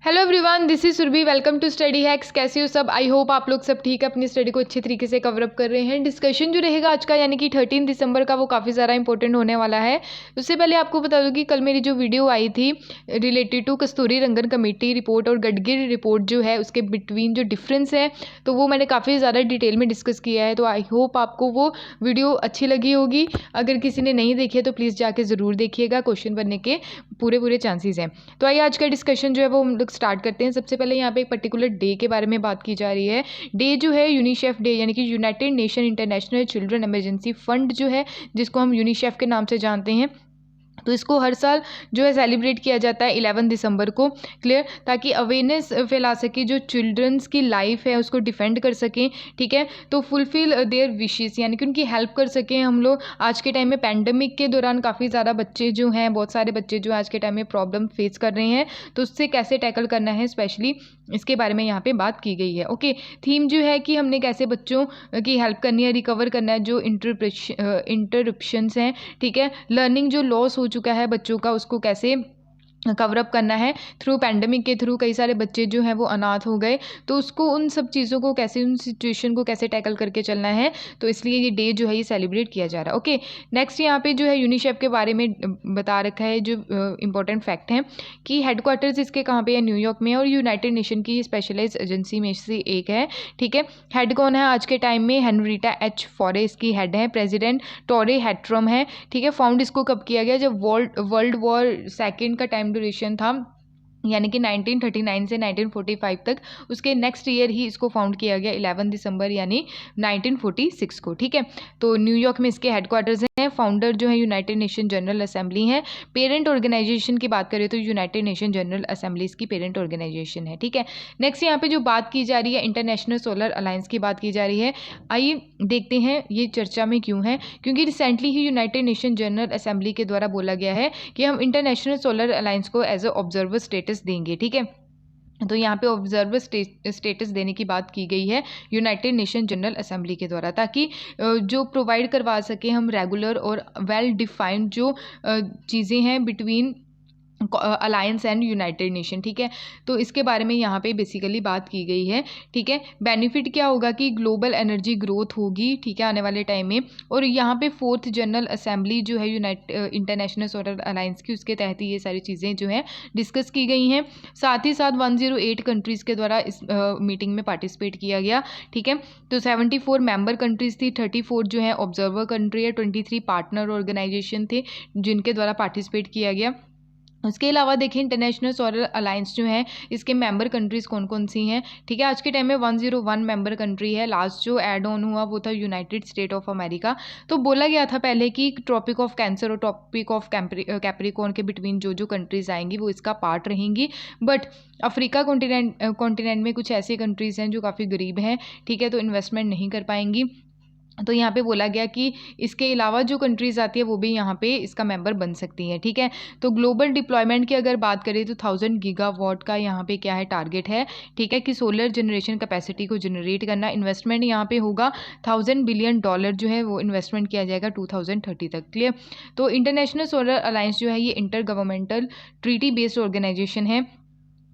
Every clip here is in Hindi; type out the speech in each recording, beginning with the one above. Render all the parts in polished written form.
Hello everyone, this is Surabhi. Welcome to Study Hacks. कैसे हो सब? आई होप आप लोग सब ठीक है, अपनी स्टडी को अच्छे तरीके से कवर अप कर रहे हैं। डिस्कशन जो रहेगा आज का यानी कि 13 दिसंबर का, वो काफ़ी ज़्यादा इंपॉर्टेंट होने वाला है। उससे पहले आपको बता दूं कि कल मेरी जो वीडियो आई थी related to Kasturirangan committee report और गडगिल रिपोर्ट जो है उसके बिटवीन जो डिफरेंस है, तो वो मैंने काफ़ी ज़्यादा डिटेल में डिस्कस किया है। तो आई होप आपको वो वीडियो अच्छी लगी होगी। अगर किसी ने नहीं देखी है तो प्लीज़ जाके ज़रूर देखिएगा, क्वेश्चन बनने के पूरे चांसेस हैं। तो आइए आज का डिस्कशन जो है वो हम लोग स्टार्ट करते हैं। सबसे पहले यहाँ पे एक पर्टिकुलर डे के बारे में बात की जा रही है। डे जो है यूनिसेफ डे, यानी कि United nation international children emergency fund जो है, जिसको हम यूनिसेफ के नाम से जानते हैं, तो इसको हर साल जो है सेलिब्रेट किया जाता है 11 दिसंबर को। क्लियर? ताकि अवेयरनेस फैला सके, जो चिल्ड्रंस की लाइफ है उसको डिफेंड कर सकें। ठीक है, तो फुलफिल देयर विशेस, यानी कि उनकी हेल्प कर सकें हम लोग। आज के टाइम में पैंडमिक के दौरान काफ़ी ज़्यादा बच्चे जो हैं, बहुत सारे बच्चे जो आज के टाइम में प्रॉब्लम फेस कर रहे हैं, तो उससे कैसे टैकल करना है स्पेशली इसके बारे में यहाँ पे बात की गई है। ओके, थीम जो है कि हमने कैसे बच्चों की हेल्प करनी है, रिकवर करना है जो इंटरप्शंस हैं। ठीक है, लर्निंग जो लॉस हो चुका है बच्चों का, उसको कैसे कवर अप करना है। थ्रू पैंडमिक के थ्रू कई सारे बच्चे जो हैं वो अनाथ हो गए, तो उसको उन सब चीज़ों को कैसे, उन सिचुएशन को कैसे टैकल करके चलना है, तो इसलिए ये डे जो है ये सेलिब्रेट किया जा रहा है। ओके, नेक्स्ट यहाँ पे जो है यूनिसेफ के बारे में बता रखा है। जो इंपॉर्टेंट फैक्ट है कि हेडक्वार्टर्स इसके कहाँ पे है, न्यूयॉर्क में, और यूनाइटेड नेशन की स्पेशलाइज एजेंसी में से एक है। ठीक है, हेड कौन है आज के टाइम में? हेनरिटा एच फॉरे इसकी हेड है। प्रेसिडेंट टोरे हैट्रम है। ठीक है, फाउंड इसको कब किया गया? जब वर्ल्ड वॉर सेकेंड का टाइम ड्यूरेशन था, यानी कि 1939 से 1945 तक। उसके नेक्स्ट ईयर ही इसको फाउंड किया गया 11 दिसंबर यानी 1946 को। ठीक है, तो न्यूयॉर्क में इसके हेडक्वार्टर्स हैं। फाउंडर जो है यूनाइटेड नेशन जनरल असेंबली है। पेरेंट ऑर्गेनाइजेशन की बात करें तो यूनाइटेड नेशन जनरल असेंबली इसकी पेरेंट ऑर्गेनाइजेशन है। ठीक है, नेक्स्ट यहाँ पे जो बात की जा रही है इंटरनेशनल सोलर अलायंस की बात की जा रही है। आइए देखते हैं ये चर्चा में क्यों है। क्योंकि रिसेंटली ही यूनाइटेड नेशन जनरल असेंबली के द्वारा बोला गया है कि हम इंटरनेशनल सोलर अलायंस को एज ए ऑब्जर्वर स्टेटस देंगे। ठीक है, तो यहाँ पे ऑब्जर्वर स्टेटस देने की बात की गई है यूनाइटेड नेशन जनरल असेंबली के द्वारा, ताकि जो प्रोवाइड करवा सके हम रेगुलर और वेल डिफाइंड जो चीज़ें हैं between alliance and United nation. ठीक है, तो इसके बारे में यहाँ पे बेसिकली बात की गई है। ठीक है, बेनिफिट क्या होगा कि ग्लोबल एनर्जी ग्रोथ होगी। ठीक है, आने वाले टाइम में। और यहाँ पे 4th जनरल असेंबली जो है इंटरनेशनल सोलर अलायंस की, उसके तहत ही ये सारी चीज़ें जो हैं डिस्कस की गई हैं। साथ ही साथ 108 कंट्रीज़ के द्वारा इस मीटिंग में पार्टिसिपेट किया गया। ठीक है, तो 74 मेंबर कंट्रीज़ थी, 34 जो है ऑब्जर्वर कंट्री है, 23 पार्टनर ऑर्गेनाइजेशन थे जिनके द्वारा पार्टिसिपेट किया गया। उसके अलावा देखें इंटरनेशनल सोलर अलायंस जो है इसके मेंबर कंट्रीज़ कौन कौन सी हैं। ठीक है, आज के टाइम में 101 मेंबर कंट्री है। लास्ट जो ऐड ऑन हुआ वो था यूनाइटेड स्टेट ऑफ अमेरिका। तो बोला गया था पहले कि ट्रॉपिक ऑफ कैंसर और ट्रॉपिक ऑफ कैप्रिकॉर्न के बिटवीन जो जो कंट्रीज़ आएंगी वो इसका पार्ट रहेंगी। बट अफ्रीका कॉन्टिनेंट में कुछ ऐसी कंट्रीज़ हैं जो काफ़ी गरीब हैं। ठीक है, तो इन्वेस्टमेंट नहीं कर पाएंगी। तो यहाँ पे बोला गया कि इसके अलावा जो कंट्रीज़ आती है वो भी यहाँ पे इसका मेंबर बन सकती हैं। ठीक है, तो ग्लोबल डिप्लॉयमेंट की अगर बात करें तो 1000 गीगावाट का यहाँ पे क्या है टारगेट है। ठीक है, कि सोलर जनरेशन कैपेसिटी को जनरेट करना। इन्वेस्टमेंट यहाँ पे होगा $1000 बिलियन जो है वो इन्वेस्टमेंट किया जाएगा 2030 तक। क्लियर? तो इंटरनेशनल सोलर अलायंस जो है ये intergovernmental treaty based organisation है।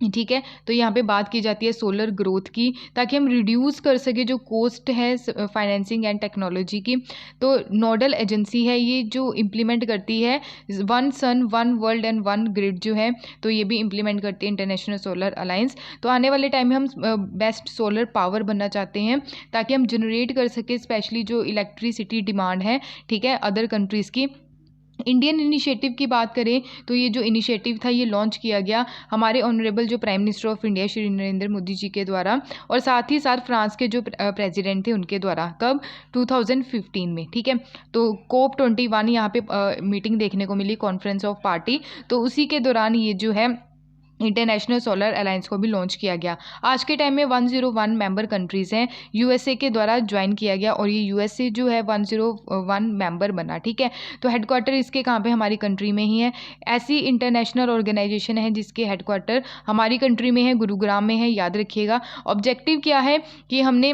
ठीक है, तो यहाँ पे बात की जाती है सोलर ग्रोथ की, ताकि हम रिड्यूस कर सके जो कॉस्ट है फाइनेंसिंग एंड टेक्नोलॉजी की। तो नोडल एजेंसी है ये जो इम्प्लीमेंट करती है one sun one world and one grid जो है, तो ये भी इम्प्लीमेंट करती है इंटरनेशनल सोलर अलायंस। तो आने वाले टाइम में हम बेस्ट सोलर पावर बनना चाहते हैं, ताकि हम जनरेट कर सके स्पेशली जो इलेक्ट्रिसिटी डिमांड है। ठीक है, अदर कंट्रीज़ की। इंडियन इनिशिएटिव की बात करें तो ये जो इनिशिएटिव था ये लॉन्च किया गया हमारे ऑनरेबल जो prime minister of India Shri Narendra Modi ji के द्वारा, और साथ ही साथ फ्रांस के जो प्रेसिडेंट थे उनके द्वारा। कब? 2015 में। ठीक है, तो COP21 यहाँ पे मीटिंग देखने को मिली, कॉन्फ्रेंस ऑफ पार्टी, तो उसी के दौरान ये जो है इंटरनेशनल सोलर अलायंस को भी लॉन्च किया गया। आज के टाइम में 101 मेंबर कंट्रीज़ हैं, यूएसए के द्वारा ज्वाइन किया गया, और ये यूएसए जो है 101 मेंबर बना। ठीक है, तो हेडक्वार्टर इसके कहाँ पे? हमारी कंट्री में ही है। ऐसी इंटरनेशनल ऑर्गेनाइजेशन है जिसके हेडक्वार्टर हमारी कंट्री में है, गुरुग्राम में है, याद रखिएगा। ऑब्जेक्टिव क्या है कि हमने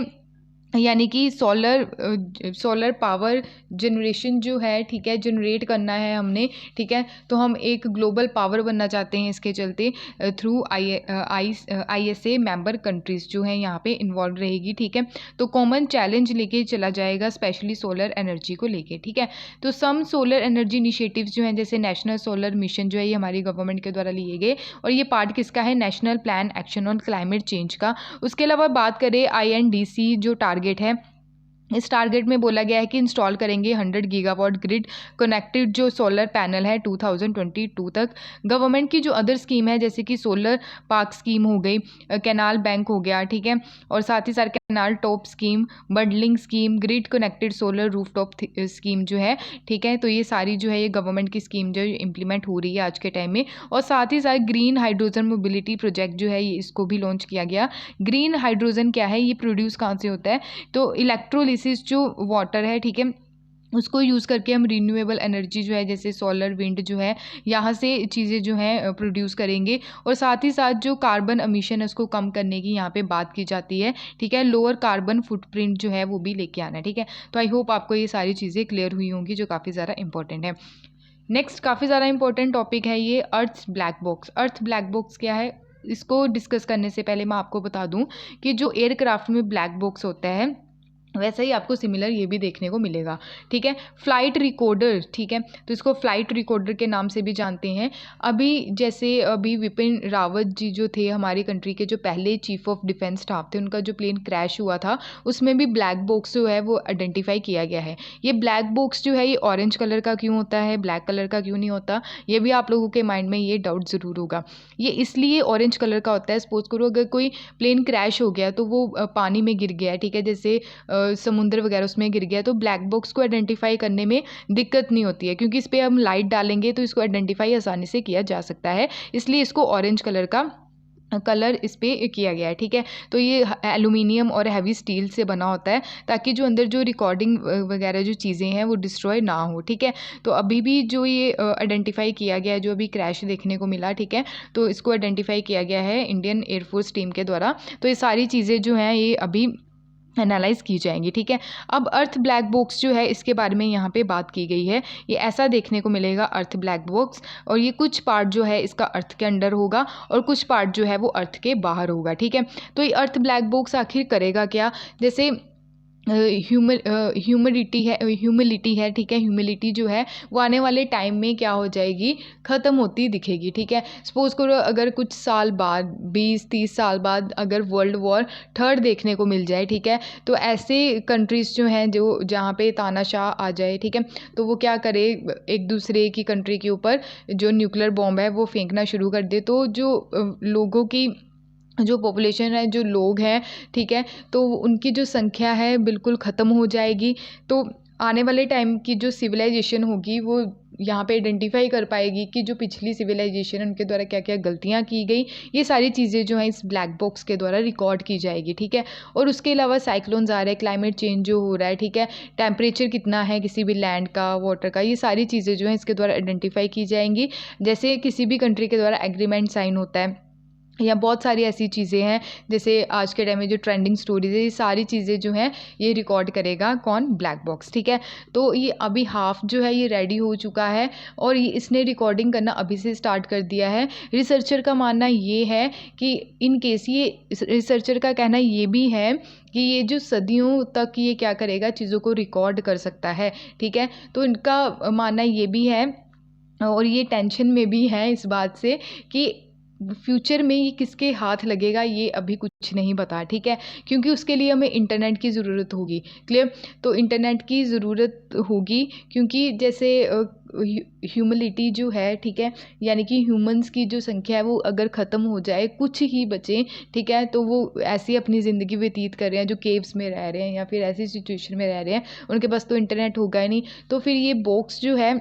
यानी कि सोलर पावर जनरेशन जो है, ठीक है, जनरेट करना है हमने, ठीक है। तो हम एक ग्लोबल पावर बनना चाहते हैं इसके चलते, थ्रू ISA मेंबर कंट्रीज़ जो हैं यहाँ पे इन्वॉल्व रहेगी, ठीक है। तो कॉमन चैलेंज लेके चला जाएगा स्पेशली सोलर एनर्जी को लेके, ठीक है। तो सम सोलर एनर्जी इनिशिएटिव्स जो हैं, जैसे नेशनल सोलर मिशन जो है, ये हमारी गवर्नमेंट के द्वारा लिए गए, और ये पार्ट किसका है, national plan action on climate change का। उसके अलावा बात करें INDC जो टारगेट है, इस टारगेट में बोला गया है कि इंस्टॉल करेंगे 100 गीगावाट ग्रिड कनेक्टेड जो सोलर पैनल है 2022 तक। गवर्नमेंट की जो अदर स्कीम है, जैसे कि सोलर पार्क स्कीम हो गई, कैनाल बैंक हो गया, ठीक है, और साथ ही साथ canal top scheme, bundling scheme, grid connected solar rooftop scheme जो है, ठीक है। तो ये सारी जो है ये गवर्नमेंट की स्कीम जो इम्प्लीमेंट हो रही है आज के टाइम में। और साथ ही साथ ग्रीन हाइड्रोजन मोबिलिटी प्रोजेक्ट जो है, ये इसको भी लॉन्च किया गया। ग्रीन हाइड्रोजन क्या है, ये प्रोड्यूस कहाँ से होता है, तो इलेक्ट्रोलिसिस जो वाटर है, ठीक है, उसको यूज़ करके हम रीन्यूएबल एनर्जी जो है, जैसे सोलर विंड जो है, यहाँ से चीज़ें जो हैं प्रोड्यूस करेंगे। और साथ ही साथ जो कार्बन एमिशन है उसको कम करने की यहाँ पे बात की जाती है, ठीक है। लोअर कार्बन फुटप्रिंट जो है वो भी लेके आना है, ठीक है। तो आई होप आपको ये सारी चीज़ें क्लियर हुई होंगी, जो काफ़ी ज़्यादा इंपॉर्टेंट है। नेक्स्ट काफ़ी ज़्यादा इंपॉर्टेंट टॉपिक है ये अर्थ ब्लैक बॉक्स। अर्थ ब्लैक बॉक्स क्या है, इसको डिस्कस करने से पहले मैं आपको बता दूं कि जो एयरक्राफ्ट में ब्लैक बॉक्स होता है, वैसा ही आपको सिमिलर ये भी देखने को मिलेगा, ठीक है। फ्लाइट रिकॉर्डर, ठीक है, तो इसको फ्लाइट रिकॉर्डर के नाम से भी जानते हैं। अभी विपिन रावत जी जो थे हमारी कंट्री के, जो पहले चीफ ऑफ डिफेंस स्टाफ थे, उनका जो प्लेन क्रैश हुआ था, उसमें भी ब्लैक बॉक्स जो है वो आइडेंटिफाई किया गया है। ये ब्लैक बॉक्स जो है ये ऑरेंज कलर का क्यों होता है, ब्लैक कलर का क्यों नहीं होता, ये भी आप लोगों के माइंड में ये डाउट ज़रूर होगा। ये इसलिए ऑरेंज कलर का होता है, सपोज करो अगर कोई प्लेन क्रैश हो गया तो वो पानी में गिर गया, ठीक है, जैसे समुद्र वगैरह उसमें गिर गया, तो ब्लैक बॉक्स को आइडेंटिफाई करने में दिक्कत नहीं होती है, क्योंकि इस पर हम लाइट डालेंगे तो इसको आइडेंटिफाई आसानी से किया जा सकता है। इसलिए इसको ऑरेंज कलर का कलर इस पे किया गया है, ठीक है। तो ये एल्यूमिनियम और हैवी स्टील से बना होता है, ताकि जो अंदर जो रिकॉर्डिंग वगैरह जो चीज़ें हैं वो डिस्ट्रॉय ना हो, ठीक है। तो अभी भी जो ये आइडेंटिफाई किया गया है, जो अभी क्रैश देखने को मिला, ठीक है, तो इसको आइडेंटिफाई किया गया है इंडियन एयरफोर्स टीम के द्वारा। तो ये सारी चीज़ें जो हैं ये अभी एनालाइज की जाएंगी, ठीक है। अब अर्थ ब्लैक बॉक्स जो है इसके बारे में यहाँ पे बात की गई है। ये ऐसा देखने को मिलेगा अर्थ ब्लैक बॉक्स, और ये कुछ पार्ट जो है इसका अर्थ के अंडर होगा और कुछ पार्ट जो है वो अर्थ के बाहर होगा, ठीक है। तो ये अर्थ ब्लैक बॉक्स आखिर करेगा क्या, जैसे ह्यूमिडिटी है, ठीक है, ह्यूमिडिटी जो है वो आने वाले टाइम में क्या हो जाएगी, ख़त्म होती दिखेगी, ठीक है। सपोज करो अगर कुछ साल बाद 20-30 साल बाद अगर वर्ल्ड वॉर थर्ड देखने को मिल जाए, ठीक है, तो ऐसे कंट्रीज़ जो हैं जो जहाँ पे तानाशाह आ जाए, ठीक है, तो वो क्या करे, एक दूसरे की कंट्री के ऊपर जो न्यूक्लियर बॉम्ब है वो फेंकना शुरू कर दे, तो जो लोगों की जो पॉपुलेशन है, जो लोग हैं, ठीक है, तो उनकी जो संख्या है बिल्कुल ख़त्म हो जाएगी। तो आने वाले टाइम की जो सिविलाइजेशन होगी वो यहाँ पे आइडेंटिफाई कर पाएगी कि जो पिछली सिविलाइजेशन उनके द्वारा क्या क्या गलतियाँ की गई, ये सारी चीज़ें जो हैं इस ब्लैक बॉक्स के द्वारा रिकॉर्ड की जाएगी, ठीक है। और उसके अलावा साइक्लोन्स आ रहे हैं, क्लाइमेट चेंज जो हो रहा है, ठीक है, टेम्परेचर कितना है किसी भी लैंड का, वाटर का, ये सारी चीज़ें जो हैं इसके द्वारा आइडेंटिफाई की जाएंगी। जैसे किसी भी कंट्री के द्वारा एग्रीमेंट साइन होता है, या बहुत सारी ऐसी चीज़ें हैं, जैसे आज के टाइम में जो ट्रेंडिंग स्टोरीज है, ये सारी चीज़ें जो हैं ये रिकॉर्ड करेगा कौन, ब्लैक बॉक्स, ठीक है। तो ये अभी हाफ जो है ये रेडी हो चुका है, और ये इसने रिकॉर्डिंग करना अभी से स्टार्ट कर दिया है। रिसर्चर का मानना ये है कि इन केस ये रिसर्चर का कहना ये भी है कि ये जो सदियों तक ये क्या करेगा, चीज़ों को रिकॉर्ड कर सकता है, ठीक है। तो इनका मानना ये भी है, और ये टेंशन में भी है इस बात से कि फ्यूचर में ये किसके हाथ लगेगा, ये अभी कुछ नहीं पता, ठीक है, क्योंकि उसके लिए हमें इंटरनेट की ज़रूरत होगी, क्लियर। तो इंटरनेट की ज़रूरत होगी, क्योंकि जैसे ह्यूमिलिटी जो है, ठीक है, यानी कि ह्यूमंस की जो संख्या है वो अगर ख़त्म हो जाए, कुछ ही बचे, ठीक है, तो वो ऐसी अपनी ज़िंदगी व्यतीत कर रहे हैं जो केव्स में रह रहे हैं या फिर ऐसी सिचुएशन में रह रहे हैं, उनके पास तो इंटरनेट होगा ही नहीं। तो फिर ये बॉक्स जो है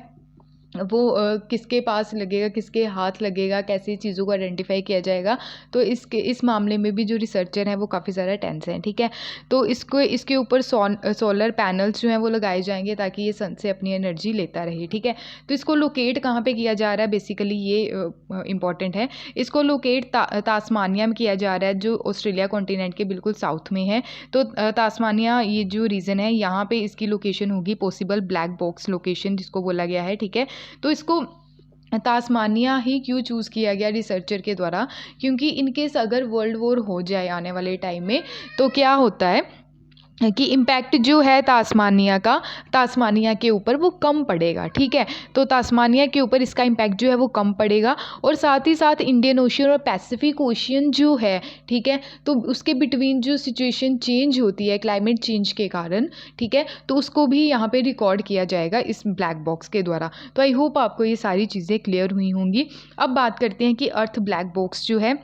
वो किसके पास लगेगा, किसके हाथ लगेगा, कैसे चीज़ों को आइडेंटिफाई किया जाएगा। तो इस मामले में भी जो रिसर्चर हैं वो काफ़ी ज़्यादा टेंस हैं, ठीक है। तो इसके ऊपर सोलर पैनल्स जो हैं वो लगाए जाएंगे ताकि ये सन से अपनी एनर्जी लेता रहे, ठीक है। तो इसको लोकेट कहाँ पे किया जा रहा है, बेसिकली ये इंपॉर्टेंट है। इसको लोकेट तास्मानिया में किया जा रहा है, जो ऑस्ट्रेलिया कॉन्टिनेंट के बिल्कुल साउथ में है। तो तास्मानिया ये जो रीजन है, यहाँ पे इसकी लोकेशन होगी पॉसिबल ब्लैक बॉक्स लोकेशन जिसको बोला गया है, ठीक है। तो इसको तास्मानिया ही क्यों चूज़ किया गया रिसर्चर के द्वारा, क्योंकि इनकेस अगर वर्ल्ड वॉर हो जाए आने वाले टाइम में तो क्या होता है कि इम्पैक्ट जो है तास्मानिया के ऊपर वो कम पड़ेगा, ठीक है। तो तास्मानिया के ऊपर इसका इम्पैक्ट जो है वो कम पड़ेगा, और साथ ही साथ इंडियन ओशियन और पैसिफिक ओशियन जो है, ठीक है, तो उसके बिटवीन जो सिचुएशन चेंज होती है क्लाइमेट चेंज के कारण, ठीक है, तो उसको भी यहाँ पे रिकॉर्ड किया जाएगा इस ब्लैक बॉक्स के द्वारा। तो आई होप आपको ये सारी चीज़ें क्लियर हुई होंगी। अब बात करते हैं कि अर्थ ब्लैक बॉक्स जो है,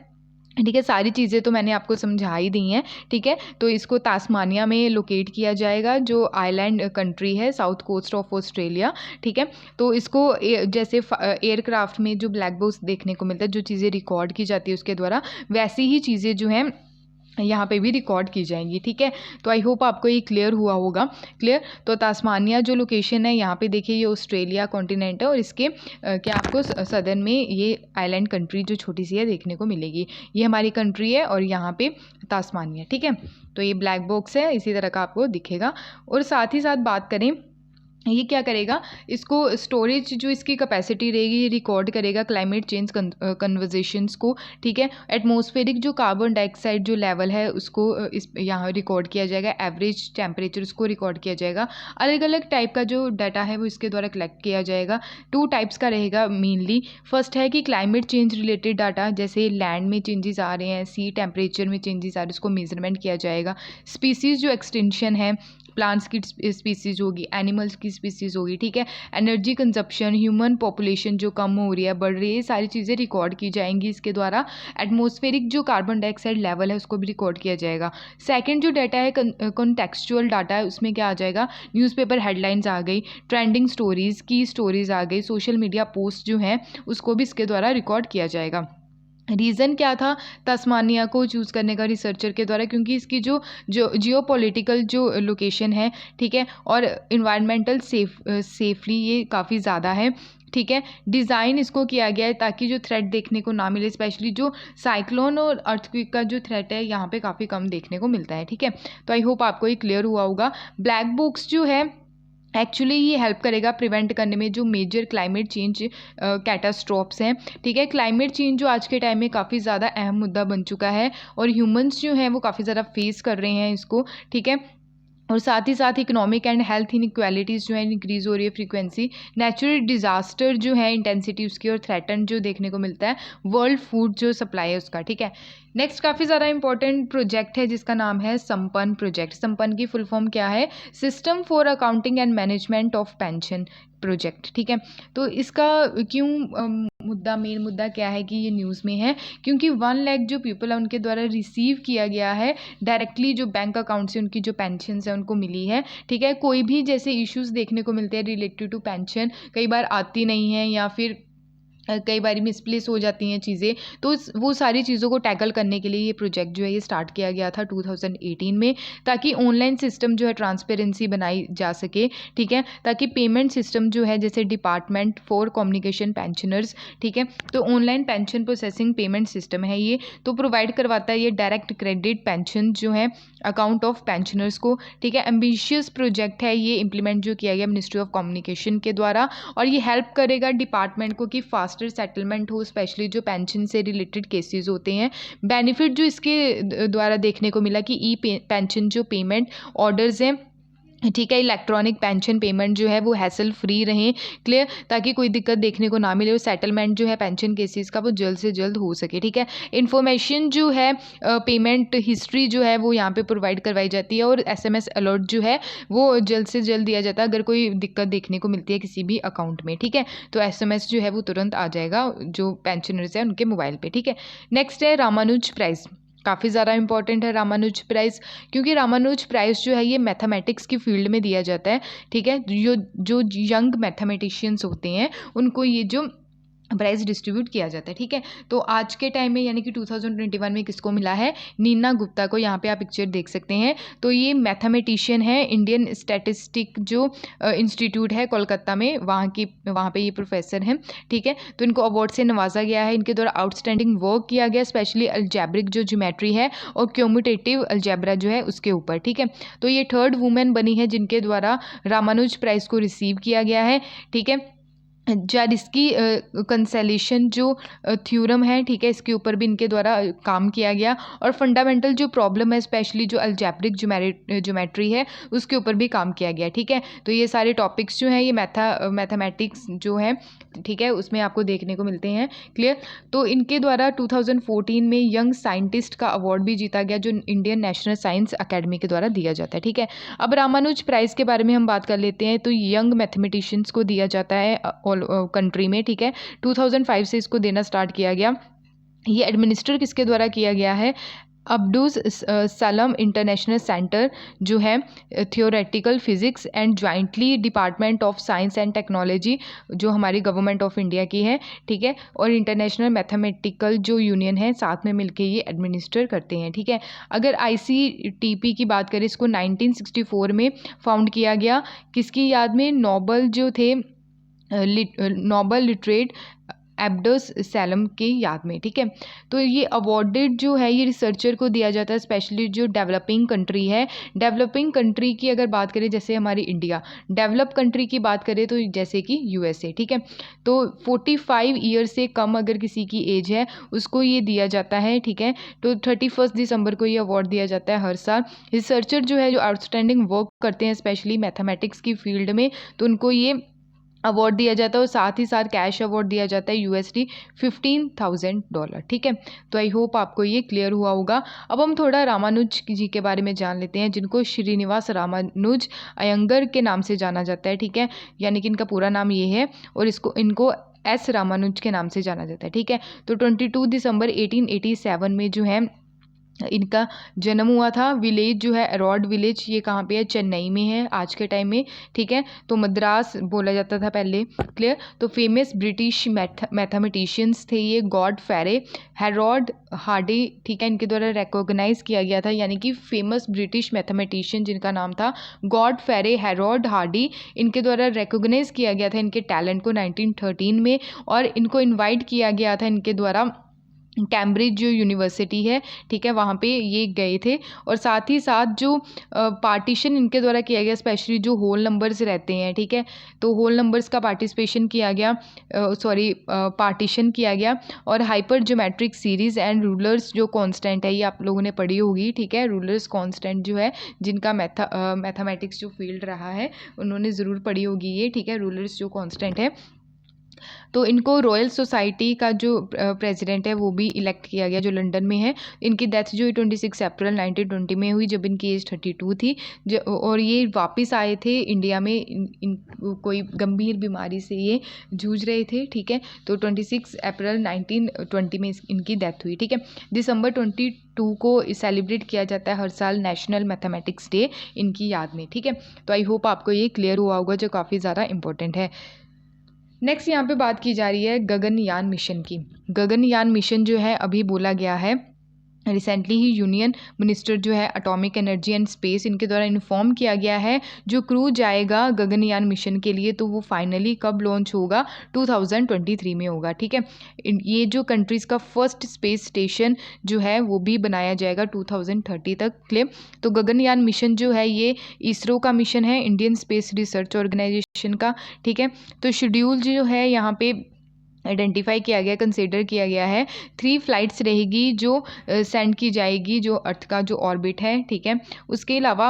ठीक है, सारी चीज़ें तो मैंने आपको समझा ही दी हैं, ठीक है। तो इसको तास्मानिया में लोकेट किया जाएगा, जो आइलैंड कंट्री है साउथ कोस्ट ऑफ ऑस्ट्रेलिया, ठीक है। तो इसको जैसे एयरक्राफ्ट में जो ब्लैक बॉक्स देखने को मिलता है, जो चीज़ें रिकॉर्ड की जाती है उसके द्वारा, वैसी ही चीज़ें जो हैं यहाँ पे भी रिकॉर्ड की जाएंगी, ठीक है। तो आई होप आपको ये क्लियर हुआ होगा। क्लियर। तो तास्मानिया जो लोकेशन है, यहाँ पे देखिए ये ऑस्ट्रेलिया कॉन्टिनेंट है, और इसके क्या आपको सदर्न में ये आइलैंड कंट्री जो छोटी सी है देखने को मिलेगी। ये हमारी कंट्री है और यहाँ पे तास्मानिया, ठीक है। तो ये ब्लैक बॉक्स है, इसी तरह का आपको दिखेगा। और साथ ही साथ बात करें, ये क्या करेगा, इसको स्टोरेज जो इसकी कैपेसिटी रहेगी, ये रिकॉर्ड करेगा क्लाइमेट चेंज कन्वर्जेशंस को, ठीक है। एटमॉस्फेरिक जो कार्बन डाइऑक्साइड जो लेवल है उसको इस यहाँ रिकॉर्ड किया जाएगा, एवरेज टेम्परेचर उसको रिकॉर्ड किया जाएगा। अलग अलग टाइप का जो डाटा है वो इसके द्वारा कलेक्ट किया जाएगा। 2 टाइप्स का रहेगा मेनली। फर्स्ट है कि क्लाइमेट चेंज रिलेटेड डाटा, जैसे लैंड में चेंजेस आ रहे हैं, सी टेम्परेचर में चेंजेस आ रहे हैं, उसको मेजरमेंट किया जाएगा। स्पीसीज़ जो एक्सटेंशन है, प्लांट्स की स्पीसीज़ होगी, एनिमल्स की स्पीसीज़ होगी, ठीक है। एनर्जी कंजप्शन, ह्यूमन पॉपुलेशन जो कम हो रही है, बढ़ रही है, सारी चीज़ें रिकॉर्ड की जाएंगी इसके द्वारा। एटमॉस्फेरिक जो कार्बन डाइऑक्साइड लेवल है उसको भी रिकॉर्ड किया जाएगा। सेकंड जो डाटा है कॉन्टेक्सचुअल डाटा है, उसमें क्या आ जाएगा, न्यूज़पेपर हेडलाइंस आ गई, ट्रेंडिंग स्टोरीज़ की स्टोरीज़ आ गई, सोशल मीडिया पोस्ट जो हैं उसको भी इसके द्वारा रिकॉर्ड किया जाएगा। रीज़न क्या था तस्मानिया को चूज़ करने का रिसर्चर के द्वारा, क्योंकि इसकी जो जियोपॉलिटिकल जो लोकेशन है, ठीक है, और इन्वायरमेंटल सेफली ये काफ़ी ज़्यादा है, ठीक है। डिज़ाइन इसको किया गया है ताकि जो थ्रेट देखने को ना मिले, स्पेशली जो साइक्लोन और अर्थक्वेक का जो थ्रेट है यहाँ पे काफ़ी कम देखने को मिलता है, ठीक है। तो आई होप आपको ये क्लियर हुआ होगा। ब्लैक बॉक्स जो है एक्चुअली ये हेल्प करेगा प्रिवेंट करने में जो मेजर क्लाइमेट चेंज कैटास्ट्रॉफ्स हैं, ठीक है। क्लाइमेट चेंज जो आज के टाइम में काफ़ी ज़्यादा अहम मुद्दा बन चुका है, और ह्यूमंस जो हैं वो काफ़ी ज़्यादा फेस कर रहे हैं इसको, ठीक है। और साथ ही साथ इकोनॉमिक एंड हेल्थ इनइक्वालिटीज़ जो है इंक्रीज़ हो रही है फ्रीक्वेंसी, नेचुरल डिज़ास्टर जो है इंटेंसिटी उसकी, और थ्रेटन जो देखने को मिलता है वर्ल्ड फूड जो सप्लाई है उसका, ठीक है। नेक्स्ट काफ़ी ज़्यादा इंपॉर्टेंट प्रोजेक्ट है जिसका नाम है संपन्न प्रोजेक्ट। संपन्न की फुल फॉर्म क्या है, system for accounting and management of pension project, ठीक है। तो इसका क्यों मेन मुद्दा क्या है कि ये न्यूज़ में है, क्योंकि 1 लाख जो पीपल है उनके द्वारा रिसीव किया गया है डायरेक्टली, जो बैंक अकाउंट से उनकी जो पेंशन है उनको मिली है, ठीक है। कोई भी जैसे इश्यूज़ देखने को मिलते हैं रिलेटेड टू पेंशन, कई बार आती नहीं है या फिर कई बार मिसप्लेस हो जाती हैं चीज़ें, तो वो सारी चीज़ों को टैकल करने के लिए ये प्रोजेक्ट जो है ये स्टार्ट किया गया था 2018 में, ताकि ऑनलाइन सिस्टम जो है ट्रांसपेरेंसी बनाई जा सके, ठीक है। ताकि पेमेंट सिस्टम जो है जैसे डिपार्टमेंट फॉर कम्युनिकेशन पेंशनर्स, ठीक है, तो online pension processing payment system है ये, तो प्रोवाइड करवाता है ये डायरेक्ट क्रेडिट पेंशन जो है अकाउंट ऑफ पेंशनर्स को, ठीक है। एम्बिशियस प्रोजेक्ट है ये, इम्प्लीमेंट जो किया गया मिनिस्ट्री ऑफ कम्युनिकेशन के द्वारा, और ये हेल्प करेगा डिपार्टमेंट को कि फास्टर सेटलमेंट हो, स्पेशली जो पेंशन से रिलेटेड केसेस होते हैं। बेनिफिट जो इसके द्वारा देखने को मिला कि ई पेंशन जो पेमेंट ऑर्डर्स हैं, ठीक है, इलेक्ट्रॉनिक पेंशन पेमेंट जो है वो हैसल फ्री रहें, क्लियर, ताकि कोई दिक्कत देखने को ना मिले, और सेटलमेंट जो है पेंशन केसेस का वो जल्द से जल्द हो सके, ठीक है। इन्फॉर्मेशन जो है पेमेंट हिस्ट्री जो है वो यहाँ पे प्रोवाइड करवाई जाती है, और SMS अलर्ट जो है वो जल्द से जल्द दिया जाता है अगर कोई दिक्कत देखने को मिलती है किसी भी अकाउंट में, ठीक है। तो SMS जो है वो तुरंत आ जाएगा जो पेंशनर्स है उनके मोबाइल पर, ठीक है। नेक्स्ट है रामानुज प्राइज़। काफ़ी ज़्यादा इंपॉर्टेंट है रामानुज प्राइज़, क्योंकि रामानुज प्राइज़ जो है ये मैथमेटिक्स की फील्ड में दिया जाता है, ठीक है। जो जो यंग मैथमेटिशियंस होते हैं उनको ये जो प्राइज़ डिस्ट्रीब्यूट किया जाता है, ठीक है। तो आज के टाइम में यानी कि 2021 में किसको मिला है, नीना गुप्ता को। यहाँ पे आप पिक्चर देख सकते हैं। तो ये मैथमेटिशियन है, इंडियन स्टैटिस्टिक जो इंस्टीट्यूट है कोलकाता में, वहाँ पे ये प्रोफेसर हैं, ठीक है। तो इनको अवार्ड से नवाजा गया है, इनके द्वारा आउटस्टैंडिंग वर्क किया गया, स्पेशली अलजेब्रिक जो ज्योमेट्री है और क्यूमुटेटिव अलजेब्रा जो है उसके ऊपर, ठीक है। तो ये थर्ड वुमेन बनी है जिनके द्वारा रामानुज प्राइज़ को रिसीव किया गया है, ठीक है। जारिस्की कंसेलेशन जो थ्योरम है, ठीक है, इसके ऊपर भी इनके द्वारा काम किया गया, और फंडामेंटल जो प्रॉब्लम है स्पेशली जो अलजेब्रिक ज्योमेट्री है उसके ऊपर भी काम किया गया, ठीक है। तो ये सारे टॉपिक्स जो हैं ये मैथमेटिक्स जो है, ठीक है, उसमें आपको देखने को मिलते हैं, क्लियर। तो इनके द्वारा 2014 में यंग साइंटिस्ट का अवार्ड भी जीता गया जो इंडियन नेशनल साइंस अकेडमी के द्वारा दिया जाता है, ठीक है। अब रामानुज प्राइज़ के बारे में हम बात कर लेते हैं। तो यंग मैथमेटिशियंस को दिया जाता है कंट्री में, ठीक है। 2005 से इसको देना स्टार्ट किया गया। ये एडमिनिस्टर किसके द्वारा किया गया है, अब्दुस सलम इंटरनेशनल सेंटर जो है theoretical physics and jointly department of science and technology जो हमारी गवर्नमेंट ऑफ इंडिया की है, ठीक है, और इंटरनेशनल मैथमेटिकल जो यूनियन है साथ में मिलके ये एडमिनिस्टर करते हैं, ठीक है। अगर ICTP की बात करें, इसको 1964 में फाउंड किया गया, किसकी याद में, नोबल जो थे नोबल लिटरेट एब्डस सैलम की याद में, ठीक है। तो ये अवॉर्डेड जो है ये रिसर्चर को दिया जाता है, स्पेशली जो डेवलपिंग कंट्री है। डेवलपिंग कंट्री की अगर बात करें, जैसे हमारी इंडिया, डेवलप कंट्री की बात करें तो जैसे कि USA, ठीक है। तो 45 ईयर से कम अगर किसी की एज है उसको ये दिया जाता है, ठीक है। तो 31 दिसंबर को ये अवार्ड दिया जाता है हर साल। रिसर्चर जो है जो आउटस्टैंडिंग वर्क करते हैं स्पेशली मैथमेटिक्स की फील्ड में, तो उनको ये अवार्ड दिया जाता है, और साथ ही साथ कैश अवार्ड दिया जाता है USD $15,000, ठीक है। तो आई होप आपको ये क्लियर हुआ होगा। अब हम थोड़ा रामानुज जी के बारे में जान लेते हैं, जिनको श्रीनिवास रामानुज अयंगर के नाम से जाना जाता है, ठीक है, यानी कि इनका पूरा नाम ये है, और इनको S रामानुज के नाम से जाना जाता है, ठीक है। तो 22 दिसंबर 1887 में जो है इनका जन्म हुआ था। विलेज जो है अरॉड विलेज, ये कहाँ पे है, चेन्नई में है आज के टाइम में, ठीक है। तो मद्रास बोला जाता था पहले, क्लियर। तो फेमस ब्रिटिश मैथमेटिशियंस थे ये, गॉड फेरे, हेरोड हार्डी, ठीक है, इनके द्वारा रिकॉग्नाइज किया गया था, यानी कि फेमस ब्रिटिश मैथमेटिशियन जिनका नाम था गॉड फेरे, हेरोड हार्डी, इनके द्वारा रिकॉग्नाइज किया गया था इनके टैलेंट को 1913 में, और इनको इन्वाइट किया गया था इनके द्वारा कैम्ब्रिज जो यूनिवर्सिटी है, ठीक है, वहाँ पे ये गए थे। और साथ ही साथ जो पार्टीशन इनके द्वारा किया गया, स्पेशली जो होल नंबर्स रहते हैं, ठीक है, तो होल नंबर्स का पार्टिसिपेशन किया गया, पार्टीशन किया गया। और hyper geometric series and rulers जो कांस्टेंट है, ये आप लोगों ने पढ़ी होगी, ठीक है। रूलर्स कांस्टेंट जो है, जिनका मैथमेटिक्स जो फील्ड रहा है उन्होंने ज़रूर पढ़ी होगी ये, ठीक है, रूलर्स जो कांस्टेंट है। तो इनको रॉयल सोसाइटी का जो प्रेसिडेंट है वो भी इलेक्ट किया गया, जो लंदन में है। इनकी डेथ जो 26 अप्रैल 1920 में हुई, जब इनकी एज 32 थी। और ये वापस आए थे इंडिया में, कोई गंभीर बीमारी से ये जूझ रहे थे, ठीक है। तो 26 अप्रैल 1920 में इनकी डेथ हुई, ठीक है। दिसंबर 22 को सेलिब्रेट किया जाता है हर साल नेशनल मैथमेटिक्स डे इनकी याद में, ठीक है। तो आई होप आपको ये क्लियर हुआ होगा, जो काफ़ी ज़्यादा इंपॉर्टेंट है। नेक्स्ट यहाँ पे बात की जा रही है गगनयान मिशन की। गगनयान मिशन जो है अभी बोला गया है, रिसेंटली ही यूनियन मिनिस्टर जो है अटॉमिक एनर्जी एंड स्पेस, इनके द्वारा इन्फॉर्म किया गया है जो क्रू जाएगा गगनयान मिशन के लिए, तो वो फाइनली कब लॉन्च होगा, 2023 में होगा, ठीक है। ये जो कंट्रीज़ का फर्स्ट स्पेस स्टेशन जो है वो भी बनाया जाएगा 2030 तक, क्लियर। तो गगनयान मिशन जो है ये इसरो का मिशन है, इंडियन स्पेस रिसर्च ऑर्गेनाइजेशन का, ठीक है। तो शेड्यूल जो है यहाँ पे आइडेंटिफाई किया गया, कंसिडर किया गया है, 3 फ्लाइट्स रहेगी जो सेंड की जाएगी जो अर्थ का जो ऑर्बिट है, ठीक है। उसके अलावा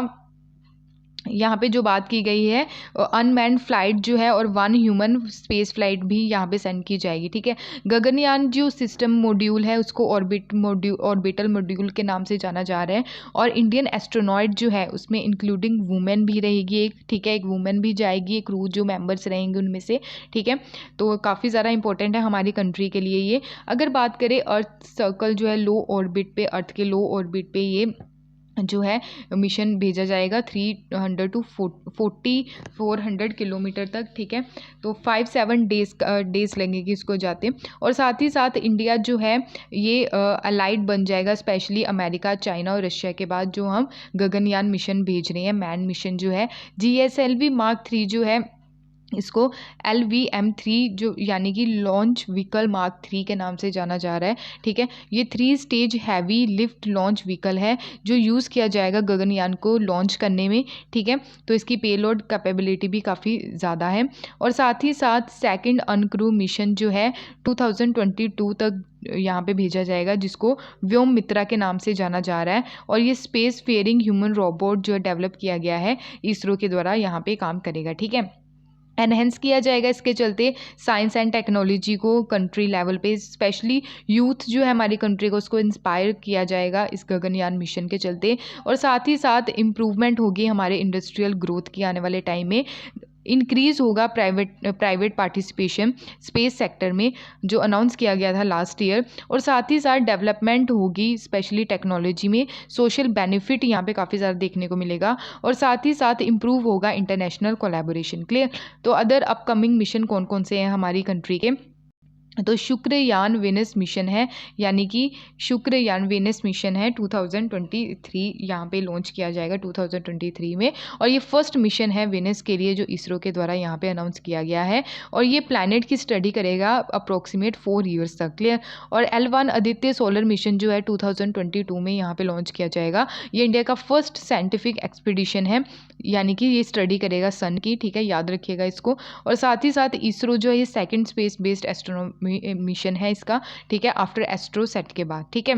यहाँ पे जो बात की गई है अनमैन्ड फ्लाइट जो है और 1 ह्यूमन स्पेस फ्लाइट भी यहाँ पे सेंड की जाएगी, ठीक है। गगनयान जो सिस्टम मॉड्यूल है उसको ऑर्बिटल मॉड्यूल के नाम से जाना जा रहा है। और इंडियन एस्ट्रोनॉट जो है उसमें इंक्लूडिंग वुमेन भी रहेगी एक, ठीक है, एक वुमेन भी जाएगी, एक क्रू जो मेंबर्स रहेंगे उनमें से, ठीक है। तो काफ़ी ज़्यादा इंपॉर्टेंट है हमारी कंट्री के लिए ये। अगर बात करें अर्थ सर्कल जो है लो ऑर्बिट पे, अर्थ के लो ऑर्बिट पे ये जो है मिशन भेजा जाएगा 300 टू 400 किलोमीटर तक, ठीक है। तो 5-7 डेज लगेगी इसको जाते। और साथ ही साथ इंडिया जो है ये अलाइड बन जाएगा, स्पेशली अमेरिका, चाइना और रशिया के बाद जो हम गगनयान मिशन भेज रहे हैं, मैन मिशन जो है। GSLV Mark 3 जो है इसको LVM-3 जो यानी कि लॉन्च व्हीकल मार्क 3 के नाम से जाना जा रहा है, ठीक है। ये 3 stage heavy lift launch vehicle है जो यूज़ किया जाएगा गगनयान को लॉन्च करने में, ठीक है। तो इसकी पेलोड कैपेबिलिटी भी काफ़ी ज़्यादा है। और साथ ही साथ सेकंड अनक्रू मिशन जो है 2022 तक यहाँ पे भेजा जाएगा, जिसको व्योम मित्रा के नाम से जाना जा रहा है। और ये स्पेस फेयरिंग ह्यूमन रोबोट जो डेवलप किया गया है इसरो के द्वारा यहाँ पे काम करेगा, ठीक है। एनहेंस किया जाएगा इसके चलते साइंस एंड टेक्नोलॉजी को कंट्री लेवल पे, स्पेशली यूथ जो है हमारी कंट्री को, उसको इंस्पायर किया जाएगा इस गगनयान मिशन के चलते। और साथ ही साथ इम्प्रूवमेंट होगी हमारे इंडस्ट्रियल ग्रोथ की आने वाले टाइम में, इंक्रीज़ होगा प्राइवेट पार्टिसिपेशन स्पेस सेक्टर में जो अनाउंस किया गया था लास्ट ईयर। और साथ ही साथ डेवलपमेंट होगी स्पेशली टेक्नोलॉजी में, सोशल बेनिफिट यहाँ पे काफ़ी ज़्यादा देखने को मिलेगा। और साथ ही साथ इम्प्रूव होगा इंटरनेशनल कोलैबोरेशन, क्लियर। तो अदर अपकमिंग मिशन कौन कौन से हैं हमारी कंट्री के, तो शुक्रयान वेनस मिशन है, यानी कि शुक्रयान वेनस मिशन है 2023 यहाँ पे लॉन्च किया जाएगा 2023 में। और ये फर्स्ट मिशन है वेनस के लिए जो इसरो के द्वारा यहाँ पे अनाउंस किया गया है। और ये प्लैनेट की स्टडी करेगा अप्रोक्सीमेट 4 ईयर्स तक, क्लियर। और L1 आदित्य सोलर मिशन जो है 2022 में यहाँ पे लॉन्च किया जाएगा। ये इंडिया का फर्स्ट साइंटिफिक एक्सपीडिशन है, यानी कि ये स्टडी करेगा सन की, ठीक है, याद रखिएगा इसको। और साथ ही साथ इसरो जो है ये second space based astronomy mission है इसका, ठीक है, आफ्टर एस्ट्रोसेट के बाद, ठीक है।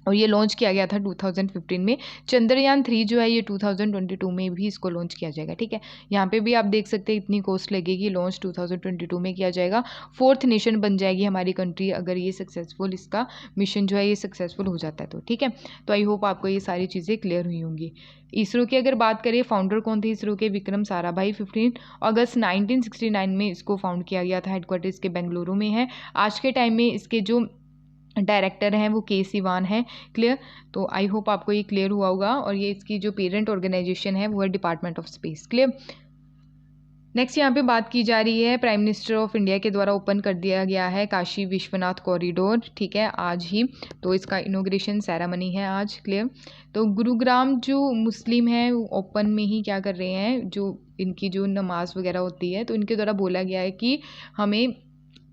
और ये लॉन्च किया गया था 2015 में। चंद्रयान 3 जो है ये 2022 में भी इसको लॉन्च किया जाएगा, ठीक है। यहाँ पे भी आप देख सकते हैं इतनी कॉस्ट लगेगी, लॉन्च 2022 में किया जाएगा। 4th नेशन बन जाएगी हमारी कंट्री अगर ये सक्सेसफुल, इसका मिशन जो है ये सक्सेसफुल हो जाता है तो, ठीक है। तो आई होप आपको ये सारी चीज़ें क्लियर हुई होंगी। इसरो की अगर बात करें, फाउंडर कौन थे इसरो के, विक्रम साराभाई। 15 अगस्त 1969 में इसको फाउंड किया गया था, हेडक्वार्टर इसके बेंगलुरु में है। आज के टाइम में इसके जो डायरेक्टर हैं वो के सिवान है, क्लियर। तो आई होप आपको ये क्लियर हुआ होगा। और ये इसकी जो पेरेंट ऑर्गेनाइजेशन है वो है department of space, clear. Next यहाँ पे बात की जा रही है प्राइम मिनिस्टर ऑफ इंडिया के द्वारा ओपन कर दिया गया है काशी विश्वनाथ कॉरिडोर, ठीक है, आज ही। तो इसका इनॉग्रेशन सेरेमनी है आज, क्लियर। तो गुरुग्राम जो मुस्लिम हैं वो ओपन में ही क्या कर रहे हैं, जो इनकी जो नमाज वगैरह होती है तो इनके द्वारा बोला गया है कि हमें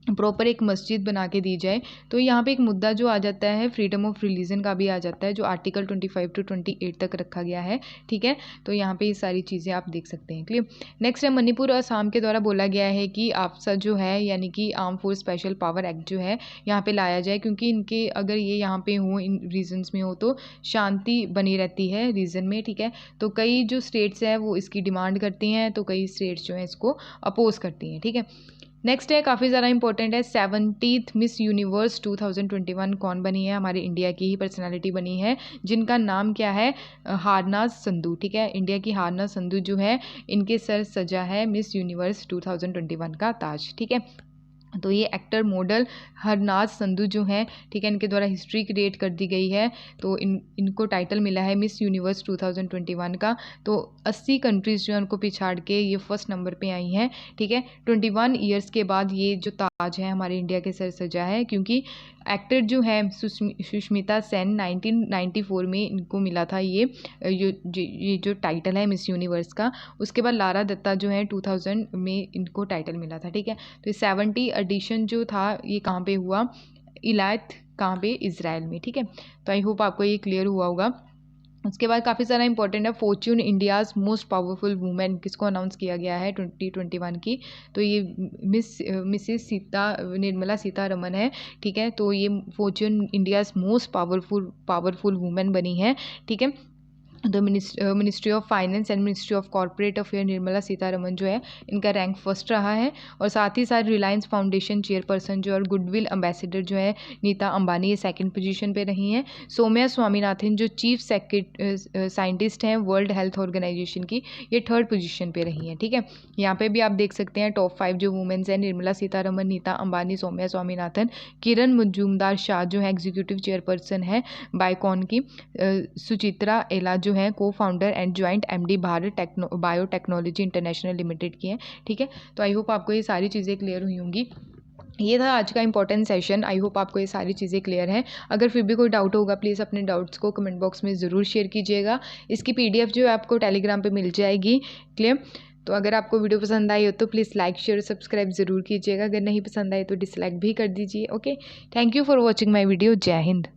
प्रॉपर एक मस्जिद बना के दी जाए। तो यहाँ पे एक मुद्दा जो आ जाता है फ्रीडम ऑफ रिलीजन का भी आ जाता है, जो आर्टिकल 25 to 28 तक रखा गया है, ठीक है। तो यहाँ पे ये सारी चीज़ें आप देख सकते हैं, क्लियर। नेक्स्ट है मणिपुर असम के द्वारा बोला गया है कि आपसा जो है यानी कि arm force special power act जो है यहाँ पे लाया जाए, क्योंकि इनके अगर ये यहाँ पे हों, इन रीजन्स में हो तो शांति बनी रहती है रीजन में, ठीक है। तो कई जो स्टेट्स हैं वो इसकी डिमांड करती हैं, तो कई स्टेट्स जो हैं इसको अपोज करती हैं, ठीक है। नेक्स्ट है काफ़ी ज़्यादा इंपॉर्टेंट है, 70th मिस यूनिवर्स 2021 कौन बनी है, हमारी इंडिया की ही पर्सनालिटी बनी है, जिनका नाम क्या है, हारनाज संधू, ठीक है। इंडिया की हारनाज संधू जो है इनके सर सजा है मिस यूनिवर्स 2021 का ताज, ठीक है। तो ये एक्टर मॉडल हरनाज संधू जो हैं, ठीक है, इनके द्वारा हिस्ट्री क्रिएट कर दी गई है। तो इनको टाइटल मिला है मिस यूनिवर्स 2021 का। तो 80 कंट्रीज़ जो है उनको पिछाड़ के ये फर्स्ट नंबर पे आई हैं, ठीक है। 21 ईयर्स के बाद ये जो ताज है हमारे इंडिया के सर सजा है, क्योंकि एक्टर जो है सुष्मिता सेन 1994 में इनको मिला था ये जो टाइटल है मिस यूनिवर्स का। उसके बाद लारा दत्ता जो है 2000 में इनको टाइटल मिला था, ठीक है। तो 70 एडिशन जो था ये कहाँ पे हुआ, इलायत कहाँ पे, इज़राइल में, ठीक है। तो आई होप आपको ये क्लियर हुआ होगा। उसके बाद काफ़ी सारा इंपॉर्टेंट है, Fortune India's most powerful women किसको अनाउंस किया गया है 2021 की। तो ये मिसेस निर्मला सीतारमन है, ठीक है। तो ये Fortune India's most powerful women बनी है, ठीक है। The ministry of finance and ministry of corporate affair Nirmala Sitharaman जो है इनका रैंक फर्स्ट रहा है। और साथ ही साथ रिलायंस फाउंडेशन चेयरपर्सन जो और गुडविल एम्बेसडर जो है नीता अंबानी, ये सेकंड पोजीशन पे रही हैं। सौम्या स्वामीनाथन जो चीफ साइंटिस्ट हैं वर्ल्ड हेल्थ ऑर्गेनाइजेशन की, ये थर्ड पोजीशन पे रही हैं। ठीक है, यहाँ पे भी आप देख सकते हैं टॉप 5 जो वुमेन्स हैं, निर्मला सीतारमन, नीता अंबानी, सौम्या स्वामीनाथन, किरण मुजुमदार शाह जो है एग्जीक्यूटिव चेयरपर्सन है बायोकॉन की, सुचित्रा एला जो है को founder and joint MD Bharat biotechnology international limited की हैं। ठीक है, तो आई होप आपको ये सारी चीज़ें क्लियर हुई होंगी। ये था आज का इंपॉर्टेंट सेशन। आई होप आपको ये सारी चीज़ें क्लियर हैं। अगर फिर भी कोई डाउट होगा प्लीज़ अपने डाउट्स को कमेंट बॉक्स में ज़रूर शेयर कीजिएगा। इसकी PDF जो है आपको टेलीग्राम पे मिल जाएगी। क्लियर? तो अगर आपको वीडियो पसंद आई हो तो प्लीज़ लाइक शेयर सब्सक्राइब ज़रूर कीजिएगा। अगर नहीं पसंद आई तो डिसलाइक भी कर दीजिए। Okay, thank you for watching my video. जय हिंद।